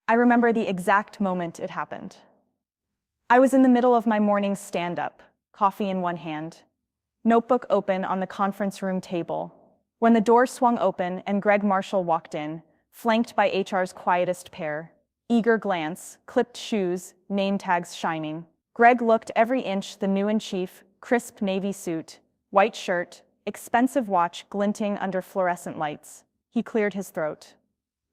I remember the exact moment it happened. I was in the middle of my morning stand-up, coffee in one hand, notebook open on the conference room table, when the door swung open and Greg Marshall walked in, flanked by HR's quietest pair. Eager glance, clipped shoes, name tags shining. Greg looked every inch the new-in-chief, crisp navy suit, white shirt, expensive watch glinting under fluorescent lights. He cleared his throat.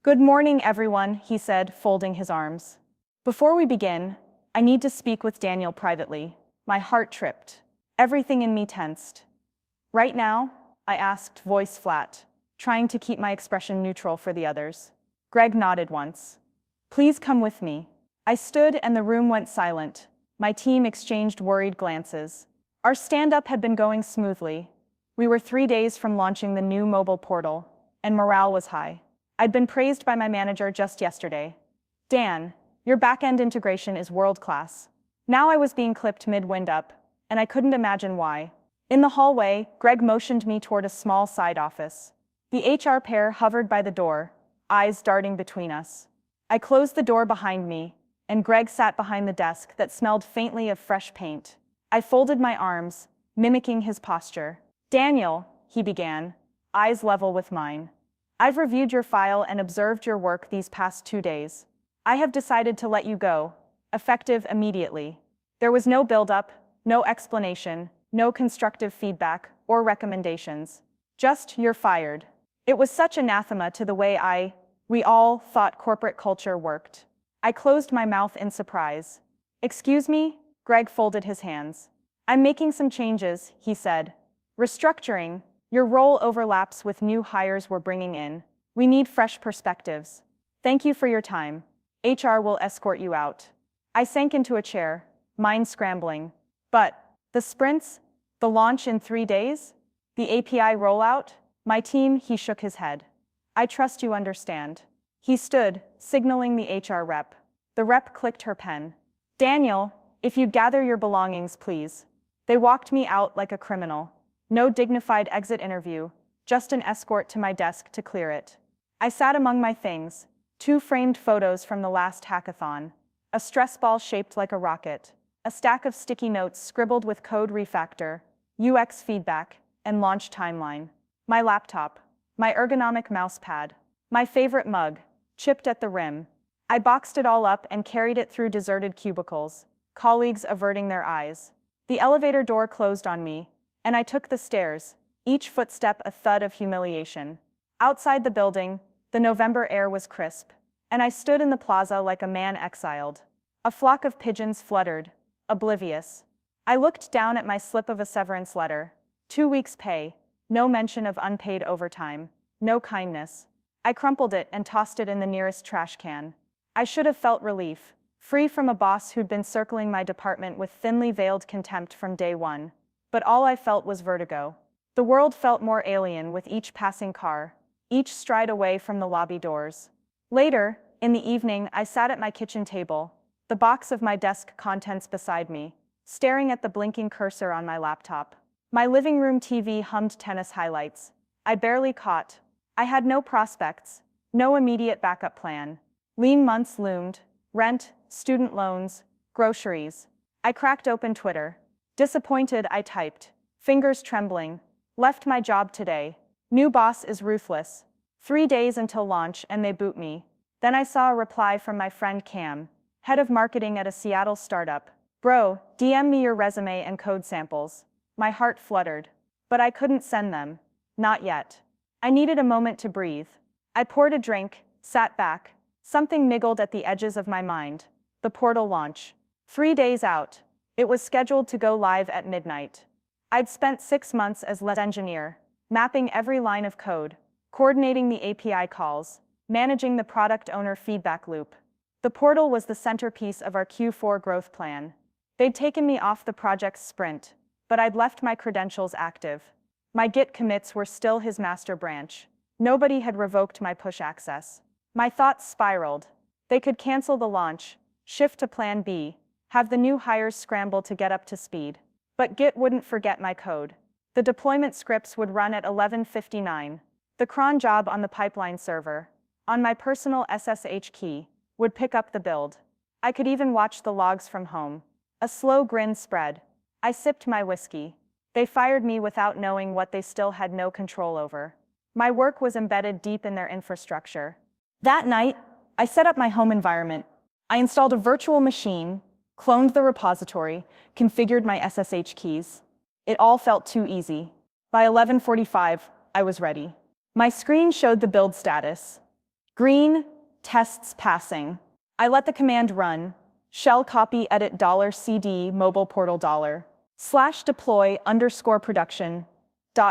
"Good morning, everyone," he said, folding his arms. "Before we begin, I need to speak with Daniel privately." My heart tripped. Everything in me tensed. "Right now?" I asked, voice flat, trying to keep my expression neutral for the others. Greg nodded once. "Please come with me." I stood and the room went silent. My team exchanged worried glances. Our stand-up had been going smoothly. We were 3 days from launching the new mobile portal, and morale was high. I'd been praised by my manager just yesterday. "Dan, your back-end integration is world-class." Now I was being clipped mid-wind-up, and I couldn't imagine why. In the hallway, Greg motioned me toward a small side office. The HR pair hovered by the door, eyes darting between us. I closed the door behind me, and Greg sat behind the desk that smelled faintly of fresh paint. I folded my arms, mimicking his posture. "Daniel," he began, eyes level with mine. "I've reviewed your file and observed your work these past 2 days. I have decided to let you go, effective immediately." There was no build-up, no explanation, no constructive feedback or recommendations. Just, "You're fired." It was such anathema to the way we all thought corporate culture worked. I closed my mouth in surprise. "Excuse me?" Greg folded his hands. "I'm making some changes," he said. "Restructuring. Your role overlaps with new hires we're bringing in. We need fresh perspectives. Thank you for your time. HR will escort you out." I sank into a chair, mind scrambling. But the sprints? The launch in 3 days? The API rollout? My team, he shook his head. "I trust you understand." He stood, signaling the HR rep. The rep clicked her pen. "Daniel, if you'd gather your belongings, please." They walked me out like a criminal. No dignified exit interview, just an escort to my desk to clear it. I sat among my things, 2 framed photos from the last hackathon, a stress ball shaped like a rocket, a stack of sticky notes scribbled with code refactor, UX feedback, and launch timeline. My laptop, my ergonomic mouse pad, my favorite mug, chipped at the rim. I boxed it all up and carried it through deserted cubicles, colleagues averting their eyes. The elevator door closed on me, and I took the stairs, each footstep a thud of humiliation. Outside the building, the November air was crisp, and I stood in the plaza like a man exiled. A flock of pigeons fluttered, oblivious. I looked down at my slip of a severance letter. 2 weeks' pay, no mention of unpaid overtime, no kindness. I crumpled it and tossed it in the nearest trash can. I should have felt relief, free from a boss who'd been circling my department with thinly veiled contempt from day one. But all I felt was vertigo. The world felt more alien with each passing car, each stride away from the lobby doors. Later, in the evening, I sat at my kitchen table, the box of my desk contents beside me, staring at the blinking cursor on my laptop. My living room TV hummed tennis highlights. I barely caught. I had no prospects, no immediate backup plan. Lean months loomed: rent, student loans, groceries. I cracked open Twitter. Disappointed, I typed, fingers trembling. "Left my job today. New boss is ruthless. 3 days until launch and they boot me." Then I saw a reply from my friend Cam, head of marketing at a Seattle startup. "Bro, DM me your resume and code samples." My heart fluttered. But I couldn't send them. Not yet. I needed a moment to breathe. I poured a drink, sat back. Something niggled at the edges of my mind. The portal launch. 3 days out. It was scheduled to go live at midnight. I'd spent 6 months as lead engineer, mapping every line of code, coordinating the API calls, managing the product owner feedback loop. The portal was the centerpiece of our Q4 growth plan. They'd taken me off the project's sprint, but I'd left my credentials active. My Git commits were still his master branch. Nobody had revoked my push access. My thoughts spiraled. They could cancel the launch, shift to plan B, have the new hires scramble to get up to speed. But Git wouldn't forget my code. The deployment scripts would run at 11:59. The cron job on the pipeline server, on my personal SSH key, would pick up the build. I could even watch the logs from home. A slow grin spread. I sipped my whiskey. They fired me without knowing what they still had no control over. My work was embedded deep in their infrastructure. That night, I set up my home environment. I installed a virtual machine, cloned the repository, configured my SSH keys. It all felt too easy. By 11:45, I was ready. My screen showed the build status. Green, tests passing. I let the command run. Shell copy edit $cd mobile portal $/deploy_production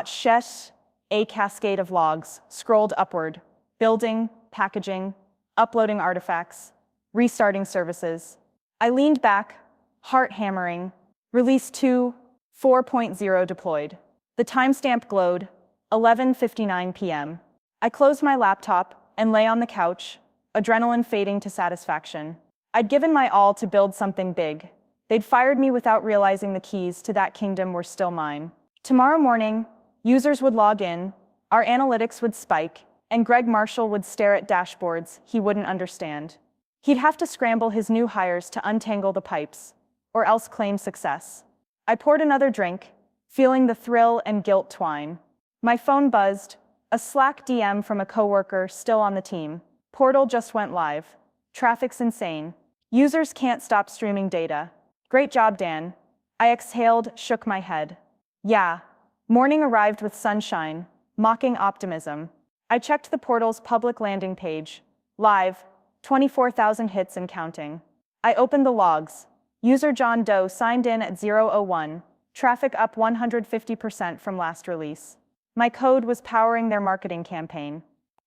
.shesh a cascade of logs scrolled upward. Building, packaging, uploading artifacts, restarting services. I leaned back, heart hammering. Release 2, 4.0 deployed. The timestamp glowed, 11:59 p.m. I closed my laptop and lay on the couch, adrenaline fading to satisfaction. I'd given my all to build something big. They'd fired me without realizing the keys to that kingdom were still mine. Tomorrow morning, users would log in, our analytics would spike, and Greg Marshall would stare at dashboards he wouldn't understand. He'd have to scramble his new hires to untangle the pipes, or else claim success. I poured another drink, feeling the thrill and guilt twine. My phone buzzed, a Slack DM from a coworker still on the team. Portal just went live. Traffic's insane. Users can't stop streaming data. Great job, Dan. I exhaled, shook my head. Yeah. Morning arrived with sunshine, mocking optimism. I checked the portal's public landing page. Live, 24,000 hits and counting. I opened the logs. User John Doe signed in at 0:01. Traffic up 150% from last release. My code was powering their marketing campaign.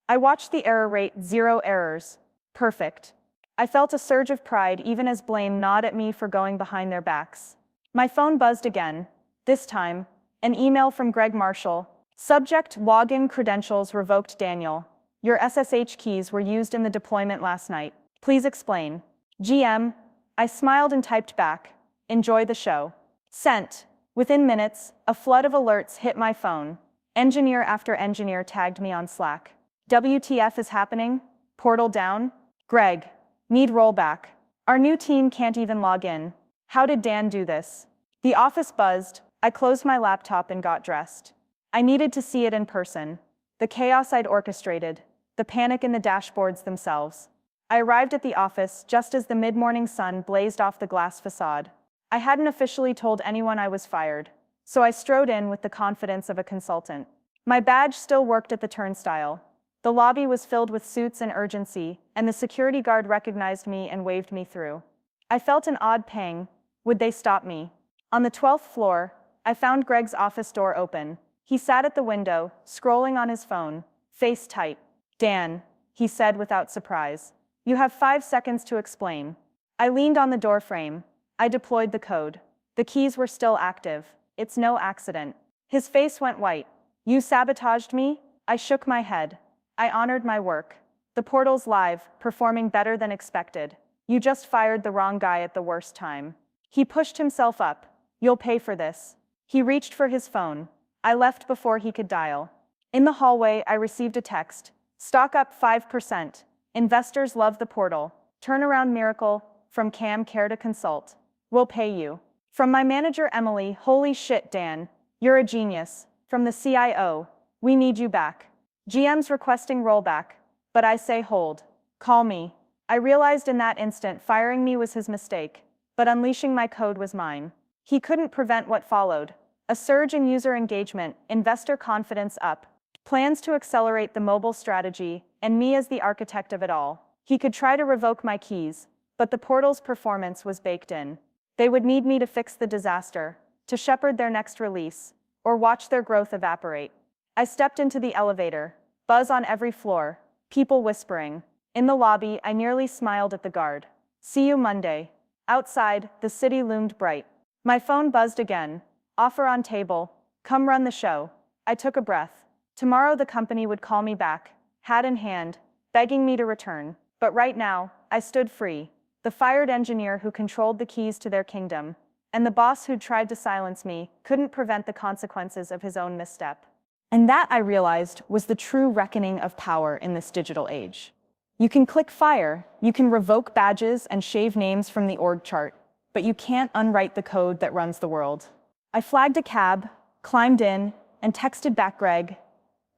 I watched the error rate, 0 errors. Perfect. I felt a surge of pride even as blame gnawed at me for going behind their backs. My phone buzzed again. This time, an email from Greg Marshall. Subject: login credentials revoked. Daniel, your SSH keys were used in the deployment last night. Please explain. GM. I smiled and typed back. Enjoy the show. Sent. Within minutes, a flood of alerts hit my phone. Engineer after engineer tagged me on Slack. WTF is happening? Portal down? Greg. Need rollback. Our new team can't even log in. How did Dan do this? The office buzzed. I closed my laptop and got dressed. I needed to see it in person. The chaos I'd orchestrated, the panic in the dashboards themselves. I arrived at the office just as the mid-morning sun blazed off the glass facade. I hadn't officially told anyone I was fired, so I strode in with the confidence of a consultant. My badge still worked at the turnstile. The lobby was filled with suits and urgency, and the security guard recognized me and waved me through. I felt an odd pang. Would they stop me? On the 12th floor, I found Greg's office door open. He sat at the window, scrolling on his phone, face tight. Dan, he said without surprise. You have 5 seconds to explain. I leaned on the doorframe. I deployed the code. The keys were still active. It's no accident. His face went white. You sabotaged me? I shook my head. I honored my work. The portal's live, performing better than expected. You just fired the wrong guy at the worst time. He pushed himself up. You'll pay for this. He reached for his phone. I left before he could dial. In the hallway, I received a text. Stock up 5%. Investors love the portal. Turnaround miracle, from Cam Care to Consult. We'll pay you. From my manager Emily, holy shit Dan, you're a genius. From the CIO, we need you back. GM's requesting rollback, but I say hold. Call me. I realized in that instant firing me was his mistake, but unleashing my code was mine. He couldn't prevent what followed. A surge in user engagement, investor confidence up, plans to accelerate the mobile strategy, and me as the architect of it all. He could try to revoke my keys, but the portal's performance was baked in. They would need me to fix the disaster, to shepherd their next release, or watch their growth evaporate. I stepped into the elevator, buzz on every floor, people whispering. In the lobby, I nearly smiled at the guard. See you Monday. Outside, the city loomed bright. My phone buzzed again. Offer on table. Come run the show. I took a breath. Tomorrow the company would call me back, hat in hand, begging me to return. But right now, I stood free. The fired engineer who controlled the keys to their kingdom, and the boss who'd tried to silence me, couldn't prevent the consequences of his own misstep. And that, I realized, was the true reckoning of power in this digital age. You can click fire, you can revoke badges and shave names from the org chart, but you can't unwrite the code that runs the world. I flagged a cab, climbed in, and texted back Greg,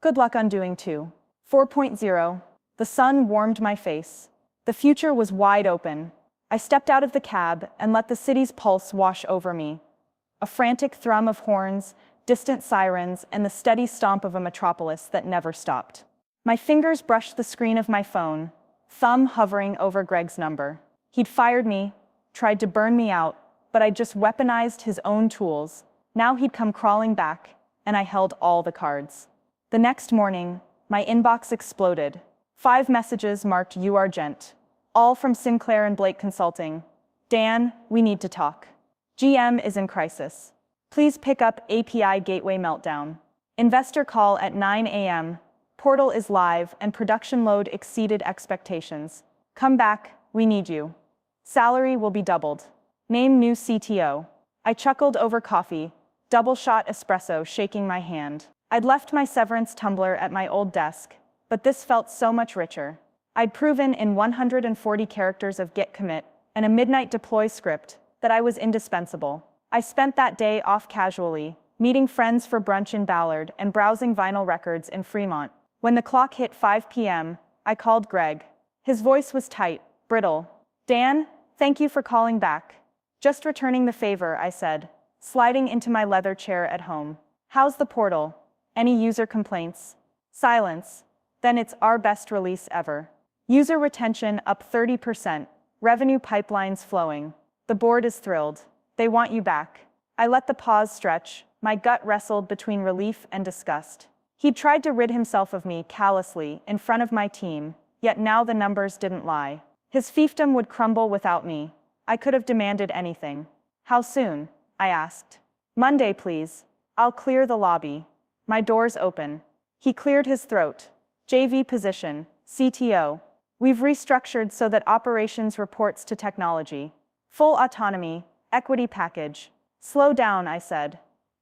"Good luck undoing 2.0. The sun warmed my face. The future was wide open. I stepped out of the cab and let the city's pulse wash over me. A frantic thrum of horns, distant sirens, and the steady stomp of a metropolis that never stopped. My fingers brushed the screen of my phone, thumb hovering over Greg's number. He'd fired me, tried to burn me out, but I just weaponized his own tools. Now he'd come crawling back, and I held all the cards. The next morning, my inbox exploded. 5 messages marked "You are gent," all from Sinclair and Blake Consulting. "Dan, we need to talk. GM is in crisis. Please pick up API gateway meltdown. Investor call at 9 a.m. Portal is live and production load exceeded expectations. Come back, we need you. Salary will be doubled. Name new CTO." I chuckled over coffee, double-shot espresso shaking my hand. I'd left my severance tumbler at my old desk, but this felt so much richer. I'd proven in 140 characters of git commit and a midnight deploy script that I was indispensable. I spent that day off casually, meeting friends for brunch in Ballard and browsing vinyl records in Fremont. When the clock hit 5 p.m., I called Greg. His voice was tight, brittle. "Dan, thank you for calling back. Just returning the favor," I said, sliding into my leather chair at home. "How's the portal? Any user complaints?" Silence. "Then it's our best release ever. User retention up 30%, revenue pipelines flowing. The board is thrilled. They want you back." I let the pause stretch, my gut wrestled between relief and disgust. He'd tried to rid himself of me callously in front of my team, yet now the numbers didn't lie. His fiefdom would crumble without me. I could have demanded anything. "How soon?" I asked. "Monday, please. I'll clear the lobby." My door's open. He cleared his throat. "JV position, CTO. We've restructured so that operations reports to technology. Full autonomy, equity package." "Slow down," I said.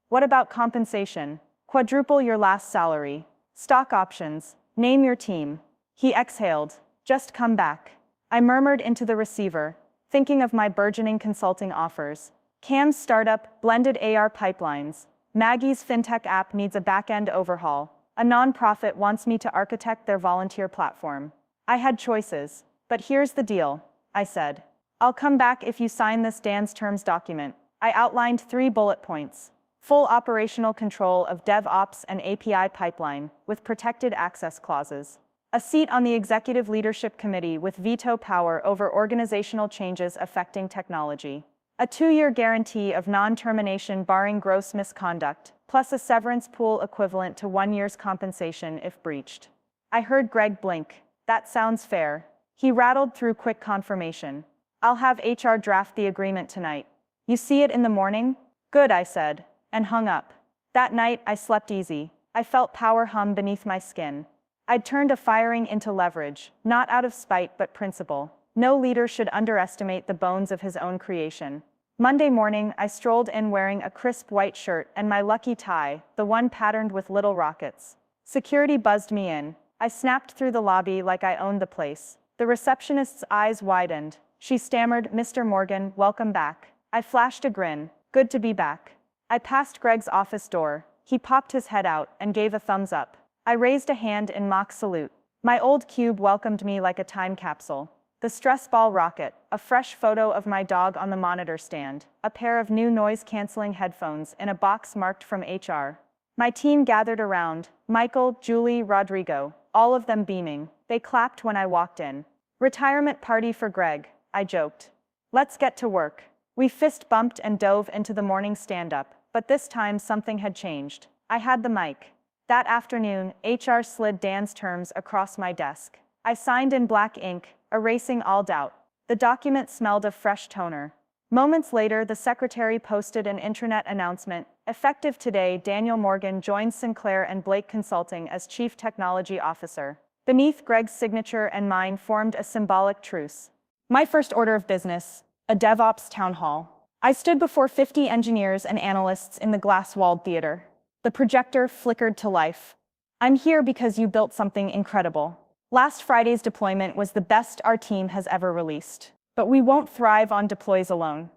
"What about compensation? Quadruple your last salary. Stock options. Name your team." He exhaled. "Just come back." I murmured into the receiver, thinking of my burgeoning consulting offers. Cam's startup, blended AR pipelines. Maggie's fintech app needs a back-end overhaul. A nonprofit wants me to architect their volunteer platform. I had choices, but here's the deal, I said. "I'll come back if you sign this Dan's terms document." I outlined 3 bullet points. Full operational control of DevOps and API pipeline, with protected access clauses. A seat on the executive leadership committee with veto power over organizational changes affecting technology. A 2-year guarantee of non-termination barring gross misconduct, plus a severance pool equivalent to 1 year's compensation if breached. I heard Greg blink. "That sounds fair." He rattled through quick confirmation. "I'll have HR draft the agreement tonight. You see it in the morning?" "Good," I said, and hung up. That night, I slept easy. I felt power hum beneath my skin. I'd turned a firing into leverage, not out of spite but principle. No leader should underestimate the bones of his own creation. Monday morning, I strolled in wearing a crisp white shirt and my lucky tie, the one patterned with little rockets. Security buzzed me in. I snapped through the lobby like I owned the place. The receptionist's eyes widened. She stammered, "Mr. Morgan, welcome back." I flashed a grin. "Good to be back." I passed Greg's office door. He popped his head out and gave a thumbs up. I raised a hand in mock salute. My old cube welcomed me like a time capsule. The stress ball rocket, a fresh photo of my dog on the monitor stand, a pair of new noise-canceling headphones in a box marked from HR. My team gathered around, Michael, Julie, Rodrigo, all of them beaming. They clapped when I walked in. "Retirement party for Greg," I joked. "Let's get to work." We fist bumped and dove into the morning stand-up, but this time something had changed. I had the mic. That afternoon, HR slid Dan's terms across my desk. I signed in black ink, erasing all doubt. The document smelled of fresh toner. Moments later, the secretary posted an intranet announcement. "Effective today, Daniel Morgan joins Sinclair and Blake Consulting as Chief Technology Officer." Beneath Greg's signature and mine formed a symbolic truce. My first order of business, a DevOps town hall. I stood before 50 engineers and analysts in the glass-walled theater. The projector flickered to life. "I'm here because you built something incredible. Last Friday's deployment was the best our team has ever released. But we won't thrive on deploys alone.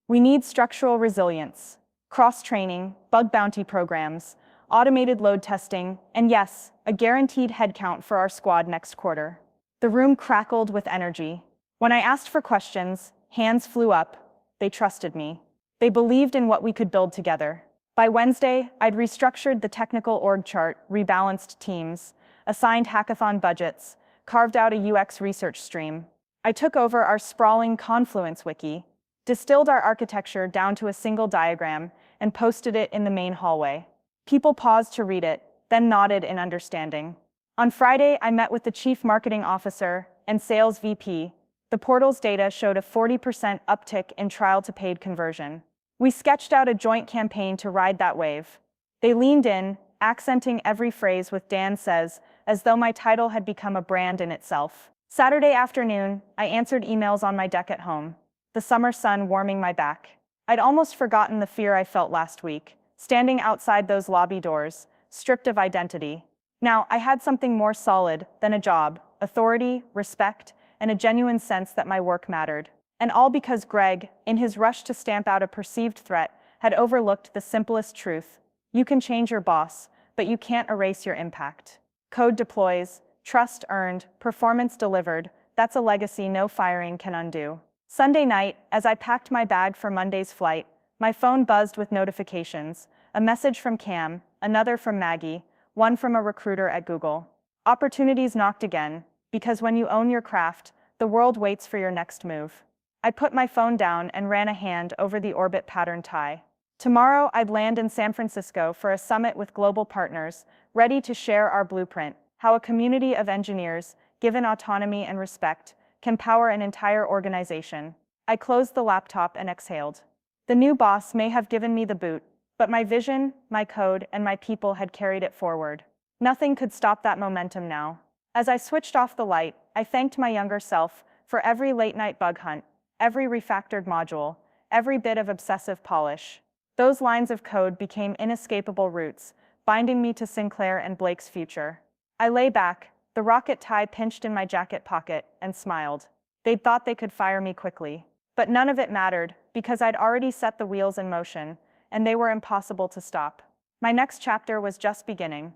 We need structural resilience, cross-training, bug bounty programs, automated load testing, and yes, a guaranteed headcount for our squad next quarter. The room crackled with energy. When I asked for questions, hands flew up. They trusted me. They believed in what we could build together. By Wednesday, I'd restructured the technical org chart, rebalanced teams, assigned hackathon budgets, carved out a UX research stream. I took over our sprawling Confluence wiki, distilled our architecture down to a single diagram, and posted it in the main hallway. People paused to read it, then nodded in understanding. On Friday, I met with the Chief Marketing Officer and Sales VP. The portal's data showed a 40% uptick in trial-to-paid conversion. We sketched out a joint campaign to ride that wave. They leaned in, accenting every phrase with "Dan says," as though my title had become a brand in itself. Saturday afternoon, I answered emails on my deck at home, the summer sun warming my back. I'd almost forgotten the fear I felt last week, standing outside those lobby doors, stripped of identity. Now, I had something more solid than a job: authority, respect, and a genuine sense that my work mattered. And all because Greg, in his rush to stamp out a perceived threat, had overlooked the simplest truth. You can change your boss, but you can't erase your impact. Code deploys, trust earned, performance delivered. That's a legacy no firing can undo. Sunday night, as I packed my bag for Monday's flight, my phone buzzed with notifications. A message from Cam, another from Maggie, one from a recruiter at Google. Opportunities knocked again, because when you own your craft, the world waits for your next move. I put my phone down and ran a hand over the orbit pattern tie. Tomorrow, I'd land in San Francisco for a summit with global partners, ready to share our blueprint: how a community of engineers, given autonomy and respect, can power an entire organization. I closed the laptop and exhaled. The new boss may have given me the boot, but my vision, my code, and my people had carried it forward. Nothing could stop that momentum now. As I switched off the light, I thanked my younger self for every late-night bug hunt, every refactored module, every bit of obsessive polish. Those lines of code became inescapable roots, binding me to Sinclair and Blake's future. I lay back, the rocket tie pinched in my jacket pocket, and smiled. They'd thought they could fire me quickly. But none of it mattered, because I'd already set the wheels in motion, and they were impossible to stop. My next chapter was just beginning.